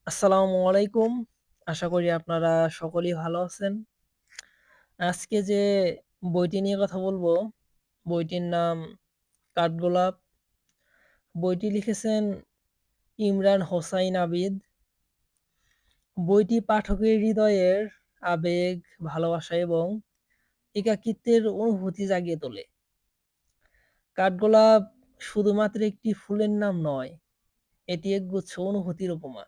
আসসালামু আলাইকুম। আশা করি আপনারা সকলেই ভালো আছেন। আজকে যে বইটি নিয়ে কথা বলবো, বইটির নাম 'কাঠগোলাপ'। বইটি লিখেছেন ইমরান হোসাইন আবিদ। বইটি পাঠকের হৃদয়ের আবেগ, ভালোবাসা এবং একাকিত্বের অনুভূতি জাগিয়ে তোলে। কাঠগোলাপ শুধুমাত্র একটি ফুলের নাম নয়, এটি একগুচ্ছ অনুভূতির উপমা,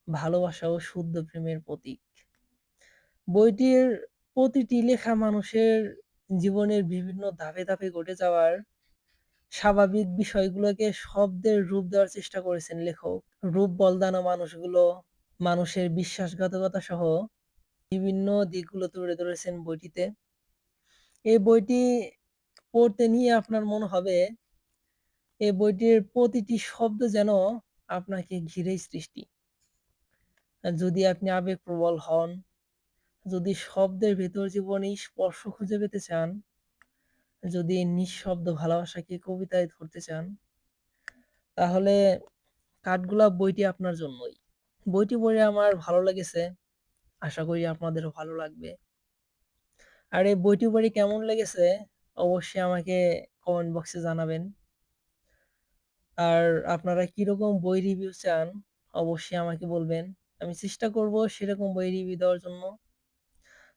ভালোবাসা ও শুদ্ধ প্রেমের প্রতীক। বইটির প্রতিটি লেখা মানুষের জীবনের বিভিন্ন ধাপে, ধাপে ঘটে যাওয়ার স্বাভাবিক বিষয়গুলোকে শব্দের রূপ দেওয়ার চেষ্টা করেছেন লেখক। রূপ বলদানো মানুষগুলো, মানুষের বিশ্বাসঘাতকতা সহ বিভিন্ন দিকগুলো তুলে ধরেছেন বইটিতে। এই বইটি পড়তে নিয়ে আপনার মনে হবে এই বইটির প্রতিটি শব্দ যেন আপনাকে ঘিরেই সৃষ্টি। যদি আপনি আবেগপ্রবল হন, যদি শব্দের ভেতর জীবনে স্পর্শ খুঁজে পেতে চান, যদি নিঃশব্দ ভালোবাসাকে কবিতায় ধরতে চান, তাহলে 'কাঠগোলাপ' বইটি আপনার জন্যই। বইটি পড়ে আমার ভালো লেগেছে। আশা করি আপনাদেরও ভালো লাগবে। আর এই বইটি পড়ে কেমন লেগেছে অবশ্যই আমাকে কমেন্ট বক্সে জানাবেন। আর আপনারা কিরকম বই রিভিউ চান অবশ্যই আমাকে বলবেন। আমি চেষ্টা করব সেরকম বই রিভিউ দেওয়ার জন্য।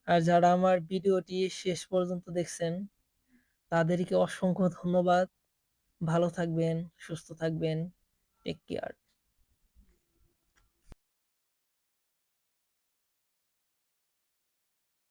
আর যারা আমার ভিডিওটি শেষ পর্যন্ত দেখছেন তাদেরকে অসংখ্য ধন্যবাদ। ভালো থাকবেন, সুস্থ থাকবেন। Take care.